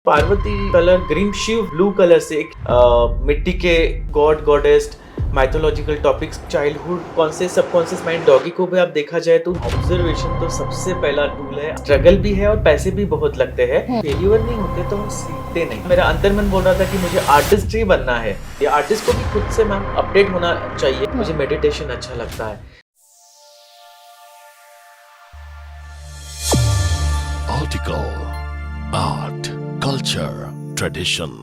Parvati colour green, Shiva blue colour से एक मिट्टी के god goddess mythological topics, childhood conscious subconscious mind, doggy को भी आप देखा जाए तो ऑब्जर्वेशन तो सबसे पहला टूल है। स्ट्रगल भी है और पैसे भी बहुत लगते हैं। फेल्यूर नहीं होते तो हम सीखते नहीं। मेरा अंतर्मन बोल रहा था कि मुझे आर्टिस्ट ही बनना है। ये आर्टिस्ट को भी खुद से मैम अपडेट होना चाहिए। मुझे मेडिटेशन अच्छा लगता है। Article Art, Culture, Tradition.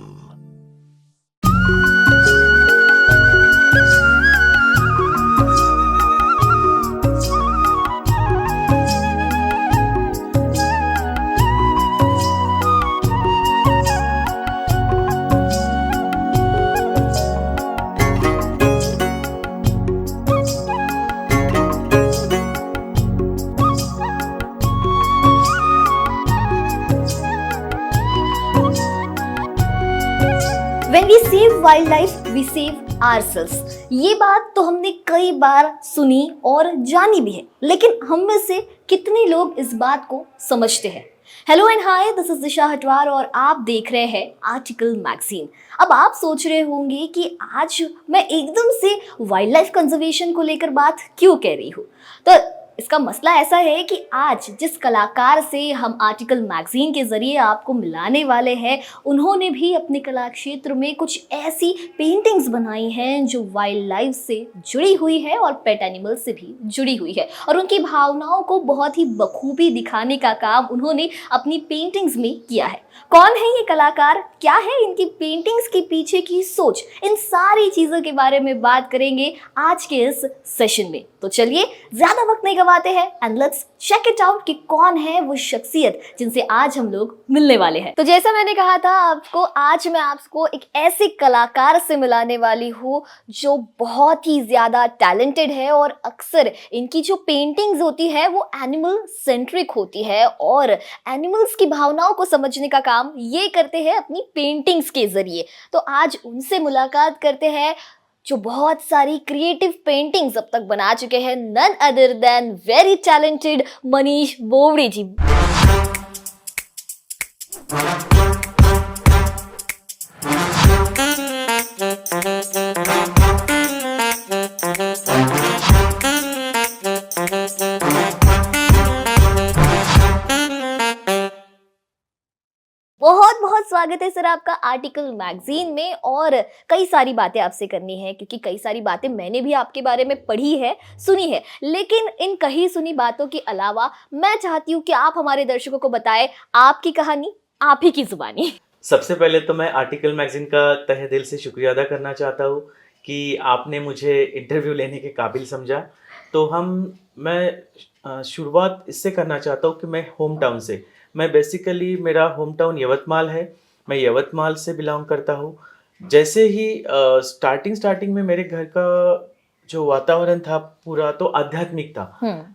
When we save wildlife, we save ourselves. ये बात तो हमने कई बार सुनी और जानी भी है, लेकिन हम में से कितने लोग इस बात को समझते हैं? Hello and hi, this is Disha Hatwar और आप देख रहे हैं आर्टिकल मैगजीन। अब आप सोच रहे होंगे कि आज मैं एकदम से वाइल्ड लाइफ कंजर्वेशन को लेकर बात क्यों कह रही हूँ। तो इसका मसला ऐसा है कि आज जिस कलाकार से हम आर्टिकल मैगजीन के जरिए आपको मिलाने वाले हैं, उन्होंने भी अपने कला क्षेत्र में कुछ ऐसी पेंटिंग्स बनाई हैं जो वाइल्ड लाइफ से जुड़ी हुई है और पेट एनिमल से भी जुड़ी हुई है, और उनकी भावनाओं को बहुत ही बखूबी दिखाने का काम उन्होंने अपनी पेंटिंग्स में किया है। कौन है ये कलाकार, क्या है इनकी पेंटिंग्स के पीछे की सोच, इन सारी चीज़ों के बारे में बात करेंगे आज के इस सेशन में। तो चलिए ज़्यादा वक्त नहीं गवाते हैं and let's check it out कि कौन है वो शख्सियत जिनसे आज हम लोग मिलने वाले हैं। तो जैसा मैंने कहा था आपको, आज मैं आपको एक ऐसे कलाकार से मिलाने वाली हूँ जो बहुत ही ज़्यादा टैलेंटेड है और अक्सर इनकी जो पेंटिंग्स होती है वो एनिमल सेंट्रिक होती है और एनिमल्स की भावनाओं को समझने का काम ये करते हैं अपनी पेंटिंग्स के जरिए। तो आज उनसे मुलाकात करते हैं जो बहुत सारी क्रिएटिव पेंटिंग्स अब तक बना चुके हैं, none other than very talented Manish Bowde ji. बहुत बहुत स्वागत है सर आपका आर्टिकल मैगजीन में। और कई सारी बातें आपसे करनी है क्योंकि कई सारी बातें मैंने भी आपके बारे में पढ़ी है, सुनी है, लेकिन इन कही सुनी बातों के अलावा मैं चाहती हूँ कि आप हमारे दर्शकों को बताएं आपकी कहानी, आप ही की जुबानी। सबसे पहले तो मैं आर्टिकल मैगजीन का तहे दिल से शुक्रिया अदा करना चाहता हूँ कि आपने मुझे इंटरव्यू लेने के काबिल समझा। तो मैं शुरुआत इससे करना चाहता हूँ कि मैं होम टाउन से, मैं बेसिकली मेरा होम टाउन यवतमाल है, मैं यवतमाल से बिलोंग करता हूँ। जैसे ही स्टार्टिंग में मेरे घर का जो वातावरण था पूरा तो आध्यात्मिक था।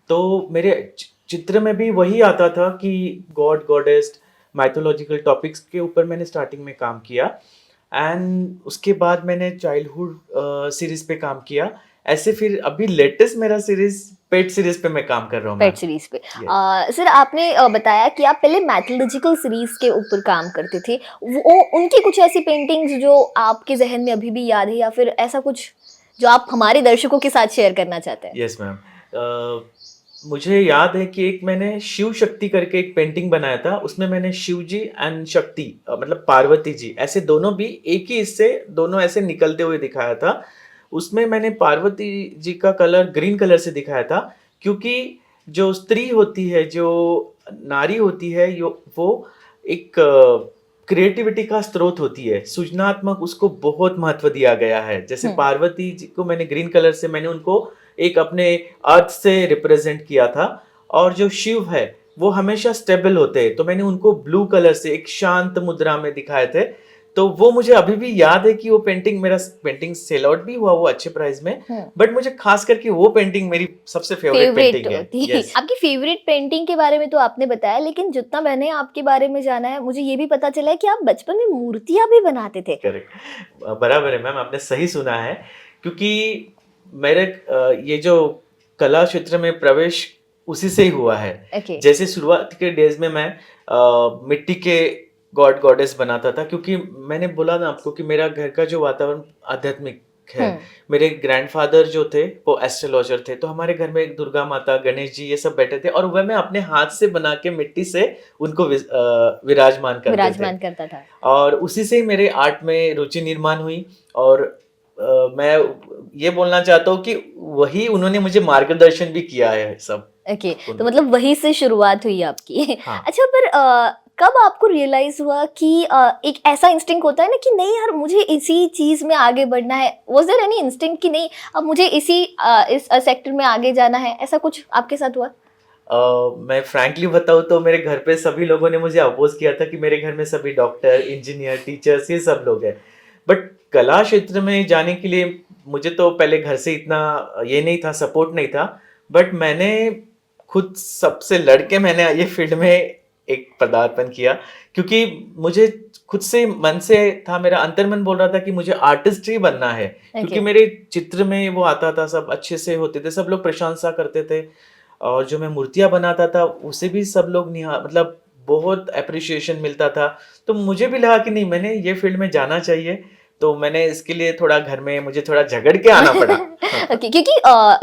तो मेरे चित्र में भी वही आता था कि गॉड गॉडेस्ट माइथोलॉजिकल टॉपिक्स के ऊपर मैंने स्टार्टिंग में काम किया एंड उसके बाद मैंने चाइल्डहुड सीरीज पे काम किया। ऐसे फिर अभी लेटेस्ट मेरा सीरीज पेट सीरीज पे मैं काम कर रहा हूँ। पेट सीरीज पे सर आपने बताया कि आप पहले मैथोलॉजिकल सीरीज के ऊपर काम करते थे, वो उनकी कुछ ऐसी पेंटिंग्स जो आपके जहन में अभी भी याद है या फिर ऐसा कुछ जो आप हमारे दर्शकों के साथ शेयर करना चाहते हैं? यस मैम, मुझे याद है कि एक मैंने शिव शक्ति करके एक पेंटिंग बनाया था। उसमें मैंने शिव जी एंड शक्ति मतलब पार्वती जी ऐसे दोनों भी एक ही हिस्से दोनों ऐसे निकलते हुए दिखाया था। उसमें मैंने पार्वती जी का कलर ग्रीन कलर से दिखाया था क्योंकि जो स्त्री होती है, जो नारी होती है, वो एक क्रिएटिविटी का स्रोत होती है, सृजनात्मक, उसको बहुत महत्व दिया गया है। जैसे पार्वती जी को मैंने ग्रीन कलर से मैंने उनको एक अपने अर्थ से रिप्रेजेंट किया था, और जो शिव है वो हमेशा स्टेबल होते हैं, तो मैंने उनको ब्लू कलर से एक शांत मुद्रा में दिखाए थे। तो वो मुझे अभी भी याद है कि वो पेंटिंग, मेरा पेंटिंग सेल आउट भी हुआ वो अच्छे प्राइस में, बट मुझे खास करके वो पेंटिंग मेरी सबसे फेवरेट पेंटिंग है। yes. आपकी फेवरेट पेंटिंग के बारे में तो आपने बताया, लेकिन जितना मैंने आपके बारे में जाना है मुझे ये भी पता चला है कि आप बचपन में मूर्तियां भी बनाते थे। करेक्ट, बराबर है मैम, आपने सही सुना है। क्योंकि मेरे ये जो कला क्षेत्र में प्रवेश उसी से ही हुआ है। Okay. जैसे शुरुआत के डेज में मैं मिट्टी के गॉड गॉडेस बनाता था, क्योंकि मैंने बोला ना आपको कि मेरा घर का जो वातावरण आध्यात्मिक है। मेरे ग्रैंडफादर जो थे वो एस्ट्रोलॉजर थे, तो हमारे घर में एक दुर्गा माता, गणेश जी, ये सब बैठे थे, और वह मैं अपने हाथ से बना के मिट्टी से उनको विराजमान करता था। और उसी से ही मेरे आर्ट में रुचि निर्माण हुई। और मैं ये बोलना चाहता हूँ कि वही उन्होंने मुझे मार्गदर्शन भी किया है सब। ओके, तो मतलब वही से शुरुआत हुई आपकी। हाँ। अच्छा, पर कब आपको रियलाइज हुआ कि एक ऐसा इंस्टिंक्ट होता है ना कि नहीं यार, मुझे इसी चीज में आगे बढ़ना है? वाज देयर एनी इंस्टिंक्ट कि नहीं अब मुझे इस सेक्टर में आगे जाना है? ऐसा कुछ आपके साथ हुआ? मैं फ्रैंकली बताऊँ तो मेरे घर पे सभी लोगों ने मुझे अपोज किया था कि मेरे घर में सभी डॉक्टर, इंजीनियर, टीचर्स, ये सब लोग हैं। बट कला क्षेत्र में जाने के लिए मुझे तो पहले घर से इतना ये नहीं था, सपोर्ट नहीं था। बट मैंने खुद सबसे लड़के मैंने ये फील्ड में एक पदार्पण किया, क्योंकि मुझे खुद से मन से था, मेरा अंतर्मन बोल रहा था कि मुझे आर्टिस्ट ही बनना है। क्योंकि मेरे चित्र में वो आता था, सब अच्छे से होते थे, सब लोग प्रशंसा करते थे, और जो मैं मूर्तियां बनाता था उसे भी सब लोग मतलब बहुत अप्रिशिएशन मिलता था। तो मुझे भी लगा कि नहीं, मैंने ये फील्ड में जाना चाहिए। तो मैंने इसके लिए थोड़ा घर में मुझे थोड़ा झगड़ के आना पड़ा। ओके, क्योंकि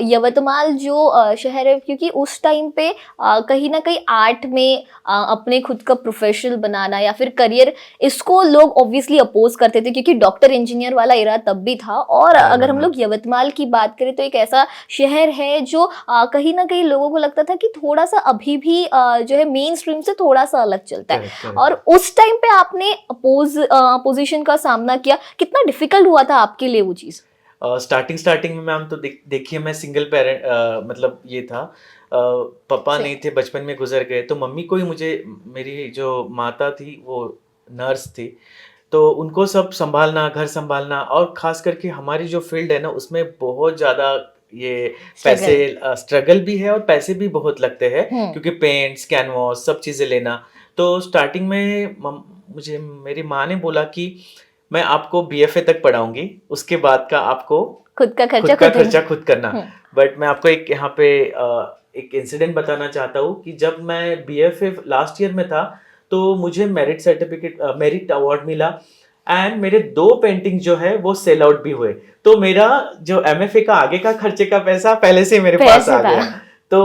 यवतमाल जो शहर है, क्योंकि उस टाइम पे कहीं ना कहीं आर्ट में अपने खुद का प्रोफेशनल बनाना या फिर करियर, इसको लोग ऑब्वियसली अपोज करते थे, क्योंकि डॉक्टर इंजीनियर वाला एरा तब भी था। और अगर हम लोग यवतमाल की बात करें तो एक ऐसा शहर है जो कहीं ना कहीं लोगों को लगता था कि थोड़ा सा अभी भी जो है मेन स्ट्रीम से थोड़ा सा अलग चलता है। और उस टाइम पे आपने अपोजिशन का सामना किया, कितना डिफिकल्ट हुआ था आपके लिए वो चीज? स्टार्टिंग में मैम तो देखिए, मैं सिंगल पेरेंट, मतलब ये था, पापा नहीं थे, बचपन में गुजर गए। तो मम्मी को ही मुझे, मेरी जो माता थी वो नर्स थी, तो उनको सब संभालना, घर संभालना, और खास करके हमारी जो फील्ड है ना उसमें बहुत ज़्यादा ये पैसे स्ट्रगल भी है और पैसे भी बहुत लगते हैं, क्योंकि पेंट्स, कैनवास, सब चीज़ें लेना। तो स्टार्टिंग में मुझे मेरी माँ ने बोला कि मैं आपको बीएफए तक पढ़ाऊंगी, उसके बाद का आपको खुद का खर्चा खुद करना। बट मैं आपको एक यहाँ पे एक इंसिडेंट बताना चाहता हूँ कि जब मैं बीएफए लास्ट ईयर में था तो मुझे मेरिट अवार्ड मिला, एंड मेरे 2 पेंटिंग जो है वो सेल आउट भी हुए। तो मेरा जो एमएफए का आगे का खर्चे का पैसा पहले से मेरे पास आ गया। तो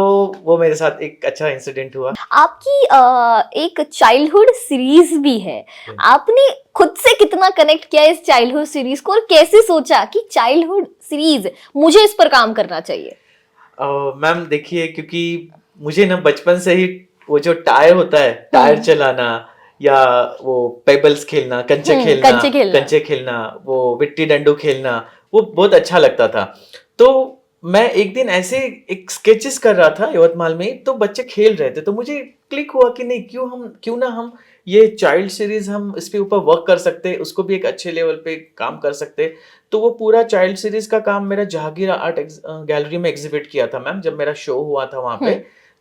वो मेरे साथ एक अच्छा इंसिडेंट हुआ। आपकी एक चाइल्डहुड सीरीज भी है, आपने खुद से कितना कनेक्ट किया इस चाइल्डहुड सीरीज को, और कैसे सोचा कि चाइल्डहुड सीरीज मुझे इस पर काम करना चाहिए? मैम देखिए, क्योंकि मुझे ना बचपन से ही वो जो टायर होता है, टायर चलाना, या वो पेबल्स खेलना, कंचे खेलना, वो विट्टी डंडू खेलना, वो बहुत अच्छा लगता था। तो मैं एक दिन ऐसे एक स्केचेस कर रहा था यवतमाल में, तो बच्चे खेल रहे थे, तो मुझे क्लिक हुआ कि नहीं, क्यों ना हम ये चाइल्ड सीरीज हम इस पे ऊपर वर्क कर सकते, उसको भी एक अच्छे लेवल पे काम कर सकते। तो वो पूरा चाइल्ड सीरीज का काम मेरा जहांगीर आर्ट गैलरी में एग्जिबिट किया था मैम, जब मेरा शो हुआ था वहाँ पे।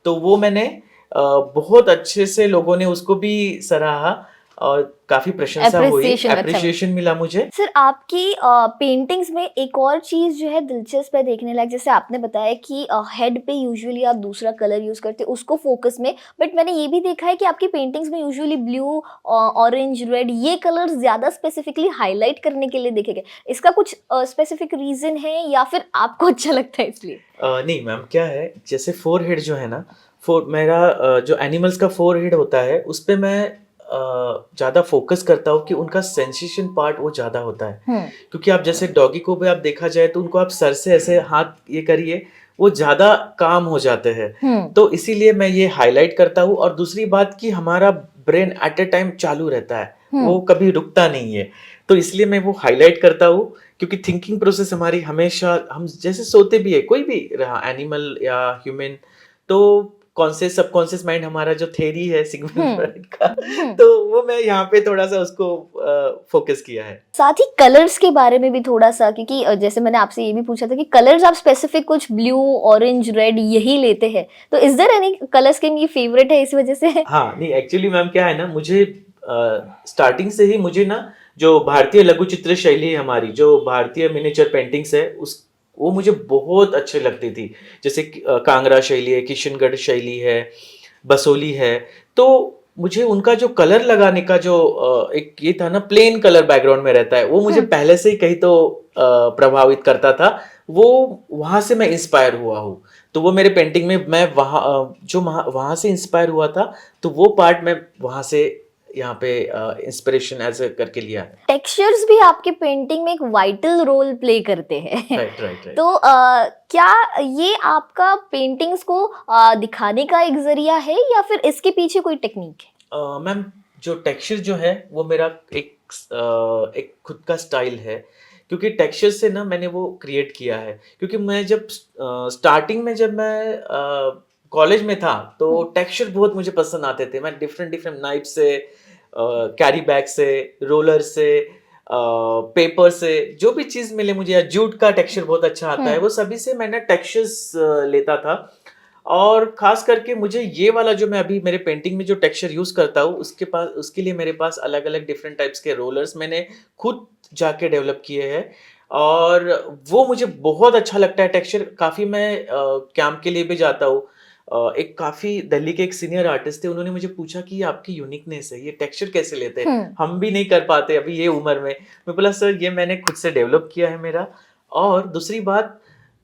तो वो मैंने बहुत अच्छे से, लोगों ने उसको भी सराहा और काफी प्रशंसा हुई, एप्रिसिएशन मिला मुझे। सर, आपकी पेंटिंग्स में एक और चीज जो है दिलचस्प है देखने लायक, जैसे आपने बताया कि हेड पे यूजुअली आप दूसरा कलर यूज करते हैं उसको फोकस में, बट मैंने ये भी देखा है कि आपकी पेंटिंग्स में यूजुअली ब्लू, ऑरेंज, रेड, ये कलर ज्यादा स्पेसिफिकली हाईलाइट करने के लिए देखे गए। इसका कुछ स्पेसिफिक रीजन है या फिर आपको अच्छा लगता है इसलिए? नहीं मैम, क्या है, जैसे फोरहेड जो है ना, मेरा जो एनिमल्स का फोरहेड होता है उस पे मैं ज़्यादा फोकस करता हूँ कि उनका सेंसेशन पार्ट वो ज़्यादा होता है। क्योंकि आप जैसे डॉगी को भी आप देखा जाए तो उनको आप सर से ऐसे हाथ ये करिए, वो ज़्यादा काम हो जाते हैं। तो इसीलिए मैं ये हाईलाइट करता हूँ। और दूसरी बात कि हमारा ब्रेन एट ए टाइम चालू रहता है, वो कभी रुकता नहीं है, तो इसलिए मैं वो हाईलाइट करता हूँ। क्योंकि थिंकिंग प्रोसेस हमारी हमेशा, हम जैसे सोते भी है, कोई भी रहा, एनिमल या ह्यूमन, तो कॉन्शियस सबकॉन्शियस माइंड हमारा जो थ्योरी है सिगमंड फ्रॉइड का, तो वो मैं यहाँ पे थोड़ा सा उसको फोकस किया है। साथ ही कलर्स के बारे में भी थोड़ा सा, क्योंकि जैसे मैंने आपसे ये भी पूछा था कि कलर्स आप स्पेसिफिक कुछ ब्लू, ऑरेंज, रेड यही लेते हैं, तो is there any colour scheme ये फेवरेट है इस वजह से? हाँ, नहीं एक्चुअली मैम क्या है ना, मुझे स्टार्टिंग से ही मुझे ना जो भारतीय लघु चित्र शैली है हमारी, जो भारतीय मिनिएचर पेंटिंग्स है, वो मुझे बहुत अच्छे लगती थी। जैसे कांगड़ा शैली है, किशनगढ़ शैली है, बसोली है, तो मुझे उनका जो कलर लगाने का जो एक ये था ना, प्लेन कलर बैकग्राउंड में रहता है, वो मुझे पहले से ही कहीं तो प्रभावित करता था। वो वहां से मैं इंस्पायर हुआ हूँ। तो वो मेरे पेंटिंग में मैं वहां से इंस्पायर हुआ था, तो वो पार्ट मैं वहां से यहाँ पे इंस्पिरेशन ऐसे करके लिया है। टेक्सचर्स भी आपके पेंटिंग में एक वाइटल रोल प्ले करते हैं। Right right right. तो क्या ये आपका पेंटिंग्स को दिखाने का एक जरिया है या फिर इसके पीछे कोई टेक्निक है? मैम, जो टेक्सचर जो है वो मेरा एक खुद का स्टाइल है, क्योंकि टेक्सचर से ना मैंने वो क्रिएट किया है। क्योंकि मैं जब स्टार्टिंग में जब मैं कॉलेज में था तो टेक्सचर बहुत मुझे पसंद आते थे। मैं डिफरेंट डिफरेंट नाइफ से, कैरी बैग से, रोलर से, पेपर से, जो भी चीज़ मिले मुझे, या जूट का टेक्सचर बहुत अच्छा आता है, वो सभी से मैंने टेक्सचर्स लेता था। और खास करके मुझे ये वाला जो मैं अभी मेरे पेंटिंग में जो टेक्सचर यूज करता हूँ, उसके लिए मेरे पास अलग अलग डिफरेंट टाइप्स के रोलर्स मैंने खुद जाके डेवलप किए हैं, और वो मुझे बहुत अच्छा लगता है टेक्सचर। काफ़ी मैं कैंप के लिए भी जाता हूँ। एक काफ़ी दिल्ली के एक सीनियर आर्टिस्ट थे, उन्होंने मुझे पूछा कि ये आपकी यूनिकनेस है, ये टेक्सचर कैसे लेते हैं, हम भी नहीं कर पाते अभी ये उम्र में। मैं बोला सर ये मैंने खुद से डेवलप किया है मेरा। और दूसरी बात,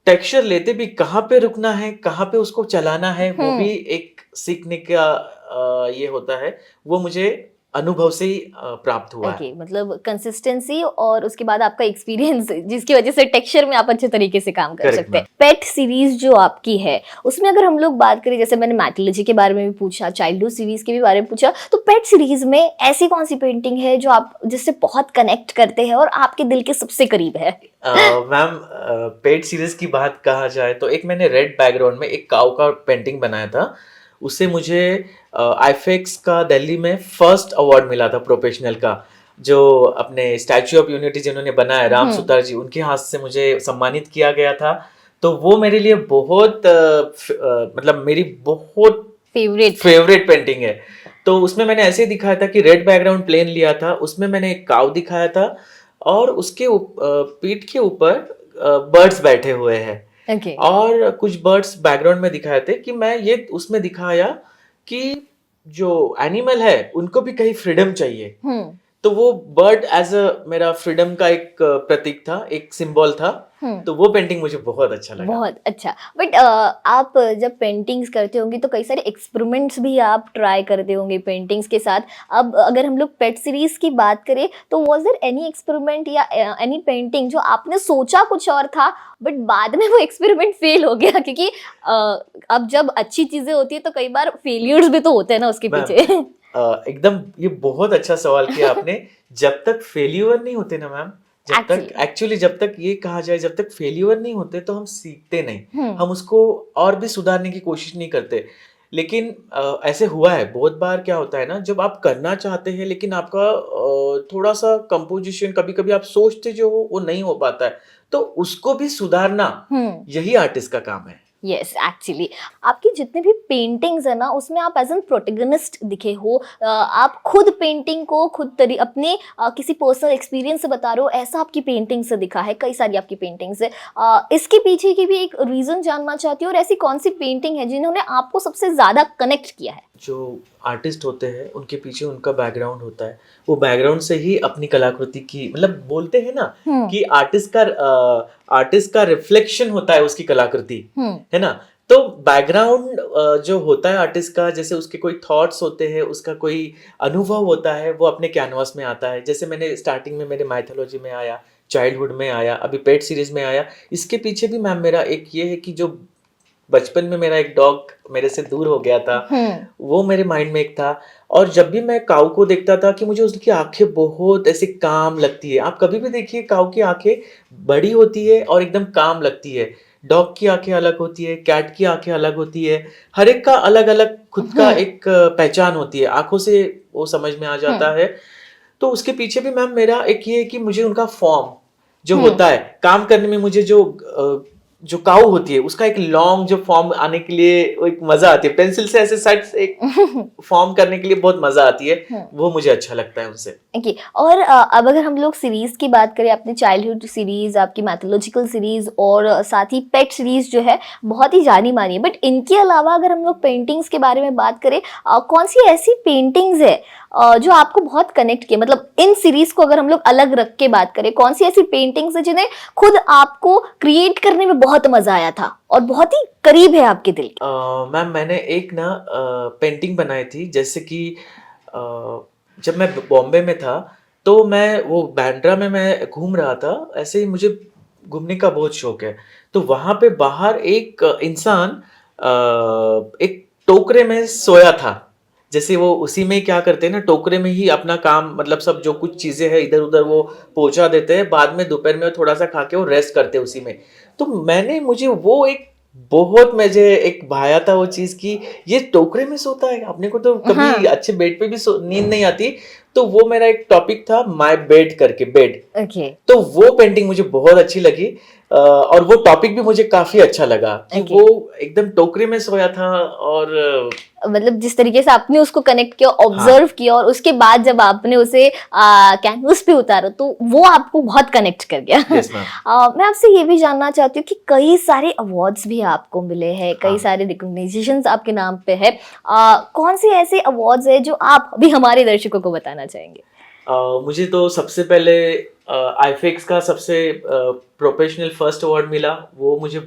टेक्सचर लेते भी कहाँ पे रुकना है, कहाँ पे उसको चलाना है, वो भी एक सीखने का ये होता है। वो मुझे अनुभव से ही प्राप्त हुआ है। ओके, मतलब कंसिस्टेंसी और उसके बाद आपका एक्सपीरियंस, जिसकी वजह से टेक्सचर में आप अच्छे तरीके से काम कर Correct, सकते हैं। पेट सीरीज जो आपकी है उसमें अगर हम लोग बात करें, जैसे मैंने मैथोलॉजी के बारे में भी पूछा, चाइल्डहुड सीरीज के भी बारे में पूछा, तो पेट सीरीज में ऐसी कौन सी पेंटिंग है जो आप जिससे बहुत कनेक्ट करते हैं और आपके दिल के सबसे करीब है? मैम, पेट सीरीज की बात कहा जाए तो एक मैंने रेड बैकग्राउंड में एक काऊ का पेंटिंग बनाया था। उससे मुझे आईफेक्स का दिल्ली में फर्स्ट अवार्ड मिला था प्रोफेशनल का, जो अपने स्टैच्यू ऑफ यूनिटी जिन्होंने बनाया, राम सुतार जी, उनके हाथ से मुझे सम्मानित किया गया था। तो वो मेरे लिए बहुत मतलब मेरी बहुत फेवरेट पेंटिंग है। तो उसमें मैंने ऐसे ही दिखाया था कि रेड बैकग्राउंड प्लेन लिया था, उसमें मैंने एक काऊ दिखाया था और उसके पीठ के ऊपर बर्ड्स बैठे हुए हैं। Okay. और कुछ बर्ड्स बैकग्राउंड में दिखाए थे कि मैं ये उसमें दिखाया कि जो एनिमल है उनको भी कहीं फ्रीडम चाहिए। तो वो बर्ड एज अ मेरा फ्रीडम का एक प्रतीक था, एक सिंबल था। तो वो पेंटिंग मुझे बहुत अच्छा लगा। बहुत अच्छा। बट आप जब पेंटिंग्स करते होंगे तो कई सारे एक्सपेरिमेंट्स भी आप ट्राई करते होंगे पेंटिंग्स के साथ। अब अगर हम लोग पेट सीरीज की बात करें तो वाज देयर एनी एक्सपेरिमेंट या एनी पेंटिंग जो आपने सोचा कुछ और था बट बाद में वो एक्सपेरिमेंट फेल हो गया? क्योंकि अब जब अच्छी चीजें होती है तो कई बार फेलियर्स भी तो होते हैं ना उसके पीछे। एकदम, ये बहुत अच्छा सवाल किया आपने। जब तक फेल्यूर नहीं होते ना मैम, जब तक ये कहा जाए, जब तक फेल्यूर नहीं होते तो हम सीखते नहीं, हम उसको और भी सुधारने की कोशिश नहीं करते। लेकिन ऐसे हुआ है बहुत बार। क्या होता है ना, जब आप करना चाहते हैं लेकिन आपका थोड़ा सा कंपोजिशन, कभी कभी आप सोचते जो हो वो नहीं हो पाता है, तो उसको भी सुधारना यही आर्टिस्ट का काम है। यस, एक्चुअली आपकी जितने भी पेंटिंग्स है ना उसमें आप एज एन प्रोटेगनिस्ट दिखे हो। आप खुद पेंटिंग को खुद अपने किसी पर्सनल एक्सपीरियंस से बता रहे हो, ऐसा आपकी पेंटिंग से दिखा है। कई सारी आपकी पेंटिंग्स है। इसके पीछे की भी एक रीजन जानना चाहती हूँ, और ऐसी कौन सी पेंटिंग है जिन्होंने आपको सबसे ज्यादा कनेक्ट किया है? जो आर्टिस्ट होते हैं उनके पीछे उनका बैकग्राउंड होता है, वो बैकग्राउंड से ही अपनी कलाकृति की, मतलब बोलते हैं ना कि आर्टिस्ट का रिफ्लेक्शन होता है उसकी कलाकृति, है ना। तो बैकग्राउंड जो होता है आर्टिस्ट का, जैसे उसके कोई थॉट्स होते हैं, उसका कोई अनुभव होता है, वो अपने कैनवास में आता है। जैसे मैंने स्टार्टिंग में मेरे माइथोलॉजी में आया, चाइल्डहुड में आया, अभी पेट सीरीज में आया। इसके पीछे भी मैम मेरा एक ये है कि जो बचपन में मेरा एक डॉग मेरे से दूर हो गया था, वो मेरे माइंड में एक था। और जब भी मैं काऊ को देखता था कि मुझे उसकी आंखें बहुत ऐसे काम लगती है। आप कभी भी देखिए, काऊ की आंखें बड़ी होती है और एकदम काम लगती है। डॉग की आंखें अलग होती है, कैट की आंखें अलग होती है। हर एक का अलग अलग खुद का एक पहचान होती है, आंखों से वो समझ में आ जाता है। तो उसके पीछे भी मैम मेरा एक ये है कि मुझे उनका फॉर्म जो होता है, काम करने में मुझे जो जो काऊ होती है उसका एक लॉन्ग जो फॉर्म आने के लिए वो एक मजा आती है, पेंसिल से ऐसे साइड एक फॉर्म करने के लिए बहुत मजा आती है, वो मुझे अच्छा लगता है उनसे। ओके और अब अगर हम लोग सीरीज की बात करें, अपने चाइल्डहुड सीरीज, आपकी मैथोलॉजिकल सीरीज और साथ ही पेट सीरीज जो है बहुत ही जानी मानी है, बट इनके अलावा अगर हम लोग पेंटिंग्स के बारे में बात करें, कौन सी ऐसी पेंटिंग्स है जो आपको बहुत कनेक्ट किए, मतलब इन सीरीज को अगर हम लोग अलग रख के बात करें, कौन सी ऐसी पेंटिंग्स है जिन्हें खुद आपको क्रिएट करने में बहुत मजा आया था और बहुत ही करीब है आपके दिल के? मैम मैंने एक ना पेंटिंग बनाई थी, जैसे कि जब मैं बॉम्बे में था तो मैं वो बांद्रा में मैं घूम रहा था, ऐसे ही मुझे घूमने का बहुत शौक है। तो वहां पे बाहर एक इंसान एक टोकरे में सोया था, जैसे वो उसी में क्या करते हैं ना, टोकरे में ही अपना काम मतलब सब जो कुछ चीजें हैं इधर उधर वो पहुंचा देते हैं, बाद में दोपहर में थोड़ा सा खा के वो रेस्ट करते हैं उसी में। तो मुझे वो एक बहुत मुझे एक भाया था वो चीज की, ये टोकरे में सोता है, अपने को तो कभी अच्छे बेड पे भी नींद नहीं आती। तो वो मेरा एक टॉपिक था, माय बेड करके, बेड। ओके तो वो पेंटिंग मुझे बहुत अच्छी लगी और वो टॉपिक भी मुझे काफी अच्छा लगा कि वो एकदम टोकरे में सोया था और मतलब जिस तरीके से आपने उसको कनेक्ट किया, ऑब्जर्व किया और उसके बाद जब आपने उसे कैनवस पे उतारा तो वो आपको बहुत कनेक्ट कर गया। Yes, ma'am. मैं आपसे ये भी जानना चाहती हूँ कि कई सारे अवार्ड्स भी आपको मिले हैं, कई सारे रिकॉग्निशंस आपके नाम पे है, कौन से ऐसे अवार्ड्स है जो आप अभी हमारे दर्शकों को बताना चाहेंगे? मुझे तो सबसे पहले आईफेक्स का सबसे प्रोफेशनल फर्स्ट अवार्ड मिला, वो मुझे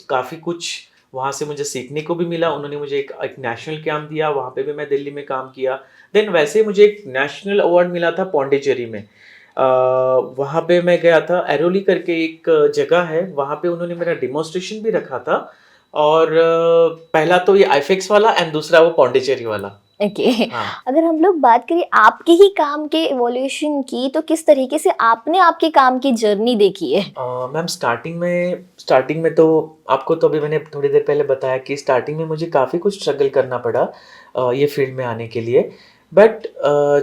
काफ़ी कुछ वहाँ से मुझे सीखने को भी मिला। उन्होंने मुझे एक नेशनल कैंप दिया, वहाँ पे भी मैं दिल्ली में काम किया। देन वैसे मुझे एक नेशनल अवार्ड मिला था पौंडीचेरी में, वहाँ पे मैं गया था, एरोली करके एक जगह है, वहाँ पे उन्होंने मेरा डिमॉन्स्ट्रेशन भी रखा था। और पहला तो ये आईफेक्स वाला एंड दूसरा वो पौंडीचेरी वाला। ओके अगर हम लोग बात करें आपके ही काम के इवोल्यूशन की, तो किस तरीके से आपने आपके काम की जर्नी देखी है? मैम स्टार्टिंग में तो आपको तो अभी मैंने थोड़ी देर पहले बताया कि स्टार्टिंग में मुझे काफ़ी कुछ स्ट्रगल करना पड़ा ये फील्ड में आने के लिए। बट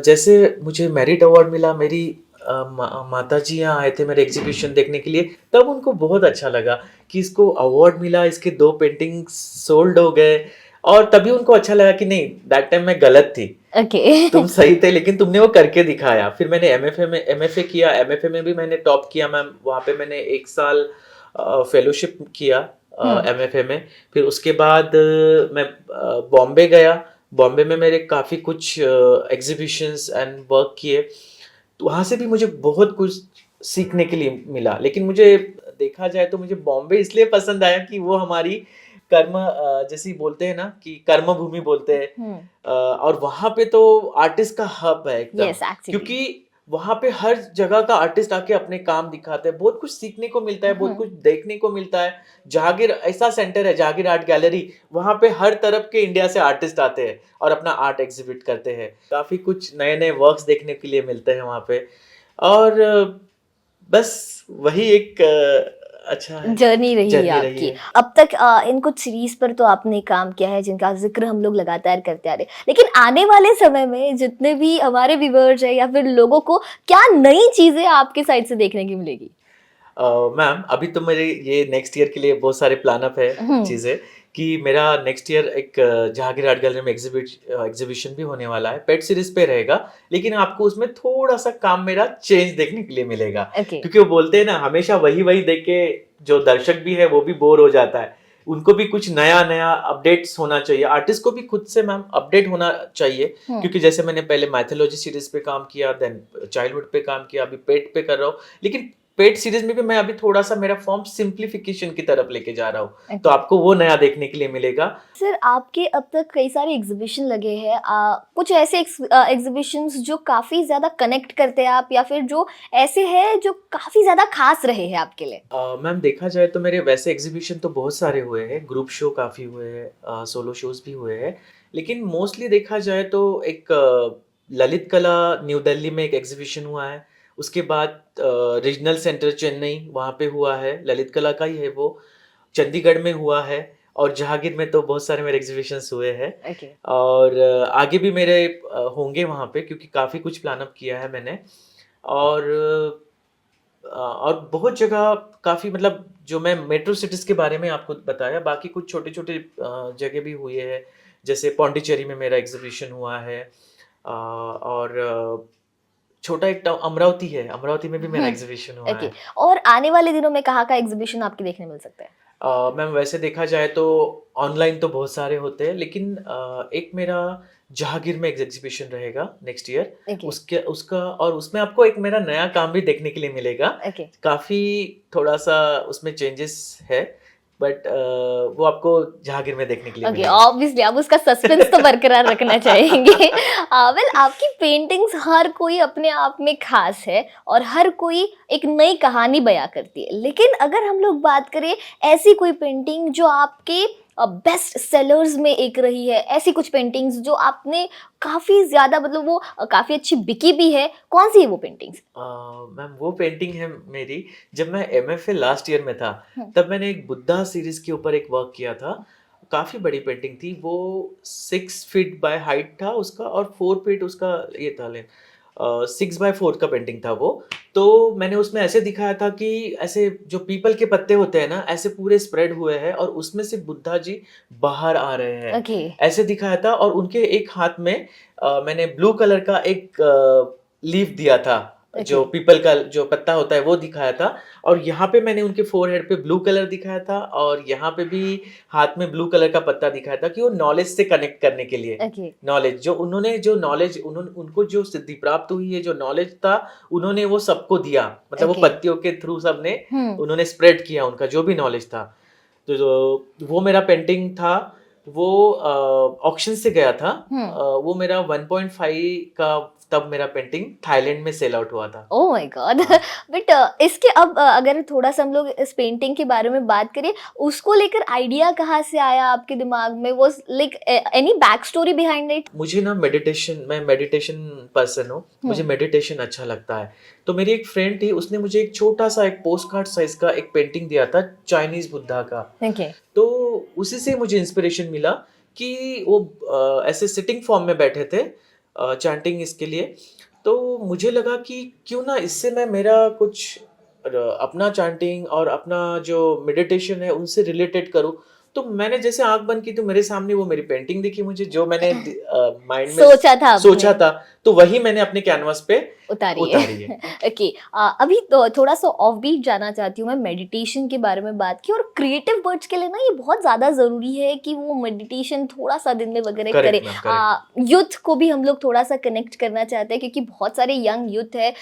जैसे मुझे मेरिट अवार्ड मिला, मेरी माता जी यहाँ आए थे मेरे एग्जीबिशन देखने के लिए, तब उनको बहुत अच्छा लगा कि इसको अवार्ड मिला, इसके 2 पेंटिंग सोल्ड हो गए, और तभी उनको अच्छा लगा कि नहीं, दैट टाइम मैं गलत थी, तुम सही थे लेकिन तुमने वो करके दिखाया। फिर मैंने एमएफए किया, एमएफए में भी मैंने टॉप किया मैम, वहाँ पे मैंने 1 साल फेलोशिप किया एमएफए में। फिर उसके बाद मैं बॉम्बे गया, बॉम्बे में मेरे काफ़ी कुछ एग्जीबिशंस एंड वर्क किए, तो वहाँ से भी मुझे बहुत कुछ सीखने के लिए मिला। लेकिन मुझे देखा जाए तो मुझे बॉम्बे इसलिए पसंद आया कि वो हमारी कर्म जैसे बोलते हैं ना कि कर्म भूमि बोलते हैं, और वहां पे तो आर्टिस्ट का हब है एकदम, क्योंकि वहां पे हर जगह का आर्टिस्ट आके अपने काम दिखाते हैं, बहुत कुछ सीखने को मिलता है, बहुत कुछ देखने को मिलता है। जहांगीर ऐसा सेंटर है, जहांगीर आर्ट गैलरी, वहां पे हर तरफ के इंडिया से आर्टिस्ट आते हैं और अपना आर्ट एग्जिबिट करते हैं, काफी कुछ नए नए वर्क्स देखने के लिए मिलते हैं वहां पे। और बस वही एक अच्छा जर्नी रही है आपकी। अब तक इन कुछ सीरीज पर तो आपने काम किया है जिनका जिक्र हम लोग लगातार करते आ रहे, लेकिन आने वाले समय में जितने भी हमारे व्यूअर्स है या फिर लोगों को क्या नई चीजें आपके साइड से देखने की मिलेगी? मैम अभी तो मेरे ये नेक्स्ट ईयर के लिए बहुत सारे प्लान अप है चीजें, कि मेरा नेक्स्ट ईयर एक जहांगीर आर्ट गैलरी में एग्जीबिशन भी होने वाला है, पेट सीरीज पे रहेगा, लेकिन आपको उसमें थोड़ा सा काम मेरा चेंज देखने के लिए मिलेगा। क्योंकि वो बोलते हैं ना, हमेशा वही देख के जो दर्शक भी है वो भी बोर हो जाता है, उनको भी कुछ नया अपडेट्स होना चाहिए, आर्टिस्ट को भी खुद से मैम अपडेट होना चाहिए। क्योंकि जैसे मैंने पहले मैथोलॉजी सीरीज पे काम किया, देन चाइल्डहुड पे काम किया, अभी पेट पे कर रहा हूँ, लेकिन पेट सीरीज में भी मैं अभी थोड़ा सा मेरा फॉर्म सिंप्लीफिकेशन की तरफ लेके जा रहा हूँ, तो आपको वो नया देखने के लिए मिलेगा। सर आपके अब तक कई सारे एग्जीबिशन लगे हैं, कुछ ऐसे एग्जीबिशंस जो काफी ज्यादा कनेक्ट करते हैं आप, या फिर जो ऐसे हैं जो काफी ज्यादा खास रहे हैं आपके लिए? मैम देखा जाए तो मेरे वैसे एग्जीबिशन तो बहुत सारे हुए हैं, ग्रुप शो काफी हुए हैं, सोलो शोज भी हुए हैं, लेकिन मोस्टली देखा जाए तो एक ललित कला न्यू दिल्ली में एक एग्जीबिशन हुआ है, उसके बाद रीजनल सेंटर चेन्नई वहाँ पे हुआ है, ललित कला का ही है वो, चंडीगढ़ में हुआ है, और जहांगीर में तो बहुत सारे मेरे एग्जीबिशंस हुए हैं। और आगे भी मेरे होंगे वहाँ पे, क्योंकि काफ़ी कुछ प्लान अप किया है मैंने। और और बहुत जगह काफ़ी मतलब जो मैं मेट्रो सिटीज़ के बारे में आपको बताया, बाकी कुछ छोटे-छोटे जगह भी हुए हैं, जैसे पौंडीचेरी में मेरा एग्ज़िबिशन हुआ है और छोटा एक टाउन अमरावती है, अमरावती में भी मेरा एग्ज़िबिशन हुआ ओके। है। और आने वाले दिनों में कहाँ का एग्जीबिशन आपके देखने मिल सकता है? मैम वैसे देखा जाए तो ऑनलाइन तो बहुत सारे होते हैं, लेकिन एक मेरा जहांगीर में एग्जीबिशन रहेगा नेक्स्ट ईयर, ओके। उसके उसका और उसमें आपको एक मेरा नया काम भी देखने के लिए मिलेगा। ओके। काफ़ी थोड़ा सा उसमें चेंजेस है, बट वो आपको जहांगीर में देखने के लिए ओके, मिलेगा। ऑब्वियसली आप उसका सस्पेंस तो बरकरार रखना चाहेंगे। वेल, आपकी पेंटिंग्स हर कोई अपने आप में खास है और हर कोई एक नई कहानी बयां करती है, लेकिन अगर हम लोग बात करें ऐसी कोई पेंटिंग जो आपके बेस्ट सेलर्स में एक रही है, ऐसी कुछ पेंटिंग्स जो आपने काफी ज्यादा मतलब वो काफी अच्छी बिकी भी है, कौन सी है वो पेंटिंग्स? मैम वो पेंटिंग है मेरी, जब मैं MFA लास्ट ईयर में था हम्म। तब मैंने एक बुद्धा सीरीज के ऊपर एक वर्क किया था। काफ़ी बड़ी पेंटिंग थी वो, 6 फीट बाय हाइट था उसका और 4 फीट उसका ये था, 6x4 का पेंटिंग था वो। तो मैंने उसमें ऐसे दिखाया था कि ऐसे जो पीपल के पत्ते होते हैं ना, ऐसे पूरे स्प्रेड हुए हैं और उसमें से बुद्धा जी बाहर आ रहे हैं, ओके। ऐसे दिखाया था। और उनके एक हाथ में मैंने ब्लू कलर का एक लीफ दिया था, जो पीपल का जो पत्ता होता है वो दिखाया था। और यहाँ पे मैंने उनके फोरहेड पे ब्लू कलर दिखाया था और यहाँ पे भी हाथ में ब्लू कलर का पत्ता दिखाया था, कि वो नॉलेज से कनेक्ट करने के लिए। ओके। नॉलेज जो उन्होंने जो नॉलेज उनको जो सिद्धि प्राप्त हुई है, जो नॉलेज था उन्होंने वो सबको दिया, मतलब वो Okay. पत्तियों के थ्रू सबने उन्होंने स्प्रेड किया उनका जो भी नॉलेज था। तो जो वो मेरा पेंटिंग था वो ऑक्शन से गया था। वो मेरा 1.5 का तब मेरा पेंटिंग थाईलैंड में सेल आउट हुआ था। Oh my God. बट इसके अब अगर थोड़ा सा हम लोग इस पेंटिंग के बारे में बात करें, उसको लेकर आइडिया कहाँ से आया आपके दिमाग में? वो like any back story behind it? मुझे ना मैं मेडिटेशन पर्सन हूँ, मुझे मेडिटेशन अच्छा लगता है। तो मेरी एक फ्रेंड थी, उसने मुझे एक छोटा सा एक पोस्ट कार्ड साइज का एक पेंटिंग दिया था चाइनीज बुद्धा का। ओके। तो उसी से मुझे इंस्पिरेशन मिला कि वो ऐसे सिटिंग फॉर्म में बैठे थे चैंटिंग इसके लिए। तो मुझे लगा कि क्यों ना इससे मैं मेरा कुछ अपना चैंटिंग और अपना जो मेडिटेशन है उनसे रिलेटेड करूँ। तो मैंने जैसे आंख बंद की तो मेरे सामने वो मेरी पेंटिंग दिखी मुझे, जो मैंने माइंड में सोचा था, तो वही मैंने अपने कैनवास पे उतारी है। ओके। अभी तो थोड़ा सा ऑफ बीट जाना चाहती हूँ मैं, मेडिटेशन के बारे में बात की। और क्रिएटिव बर्ड्स के लिए ना ये बहुत ज्यादा जरूरी है कि वो मेडिटेशन थोड़ा सा दिन में वगैरह करे। यूथ को भी हम लोग थोड़ा सा कनेक्ट करना चाहते हैं, क्योंकि बहुत सारे यंग यूथ है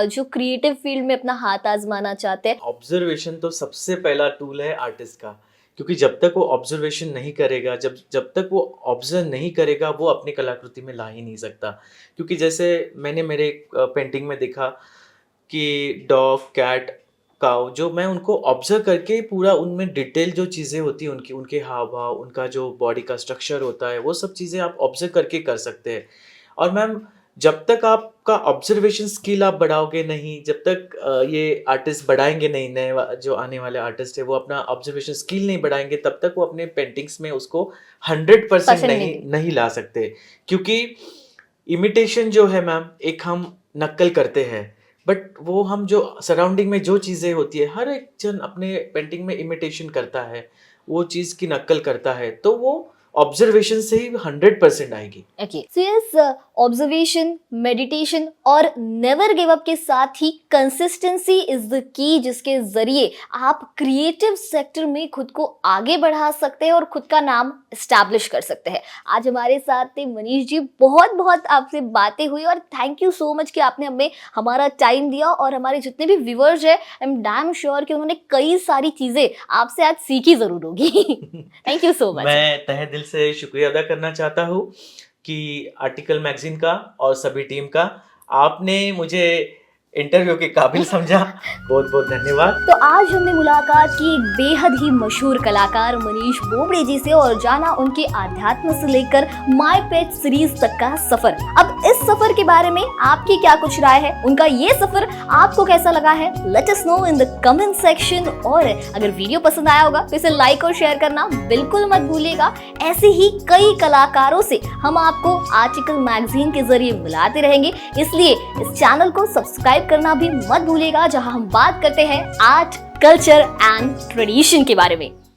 जो क्रिएटिव फील्ड में अपना हाथ आजमाना चाहते हैं। ऑब्जर्वेशन तो सबसे पहला टूल है आर्टिस्ट का, क्योंकि जब तक वो ऑब्जर्वेशन नहीं करेगा, जब तक वो ऑब्जर्व नहीं करेगा, वो अपनी कलाकृति में ला ही नहीं सकता। क्योंकि जैसे मैंने मेरे पेंटिंग में देखा कि डॉग, कैट, काऊ, जो मैं उनको ऑब्जर्व करके पूरा उनमें डिटेल जो चीज़ें होती हैं उनके हाव भाव, उनका जो बॉडी का स्ट्रक्चर होता है, वो सब चीज़ें आप ऑब्जर्व करके कर सकते हैं। और मैम जब तक आपका ऑब्जर्वेशन स्किल आप बढ़ाओगे नहीं, जब तक ये आर्टिस्ट बढ़ाएंगे नहीं, नए जो आने वाले आर्टिस्ट है वो अपना ऑब्जर्वेशन स्किल नहीं बढ़ाएंगे, तब तक वो अपने पेंटिंग्स में उसको 100% नहीं ला सकते। क्योंकि इमिटेशन जो है मैम, एक हम नक्ल करते हैं, बट वो हम जो सराउंडिंग में जो चीज़ें होती है, हर एक जन अपने पेंटिंग में इमिटेशन करता है, वो चीज़ की नक्ल करता है, तो वो ऑब्जर्वेशन से ही 100% आएगी। Okay, so yes, observation, meditation और नेवर गिव अप के साथ ही कंसिस्टेंसी इज द की, जिसके जरिए आप क्रिएटिव सेक्टर में खुद को आगे बढ़ा सकते हैं और खुद का नाम एस्टैब्लिश कर सकते हैं। आज हमारे साथ थे मनीष जी, बहुत बहुत आपसे बातें हुई और थैंक यू सो मच कि आपने हमें हमारा टाइम दिया। और हमारे जितने भी व्यूअर्स हैं, आई एम डैम श्योर कि उन्होंने कई सारी चीजें आपसे आज सीखी जरूर होगी। Thank you so much. मैं तहे दिल से शुक्रिया अदा करना चाहता हूँ कि आर्टिकल मैगजीन का और सभी टीम का, आपने मुझे इंटरव्यू के काबिल समझा, बहुत बहुत धन्यवाद। तो आज हमने मुलाकात की एक बेहद ही मशहूर कलाकार मनीष बोबड़े जी से और जाना उनके आध्यात्म से लेकर माय पेट सीरीज तक का सफर। अब इस सफर के बारे में आपकी क्या कुछ राय है, उनका ये सफर आपको कैसा लगा है? Let us know in the comment section. और अगर वीडियो पसंद आया होगा तो इसे लाइक और शेयर करना बिल्कुल मत भूलिएगा। ऐसे ही कई कलाकारों से हम आपको आर्टिकल मैगजीन के जरिए मिलाते रहेंगे, इसलिए इस चैनल को सब्सक्राइब सब्सक्राइब करना भी मत भूलिएगा, जहां हम बात करते हैं आर्ट, कल्चर एंड ट्रेडिशन के बारे में।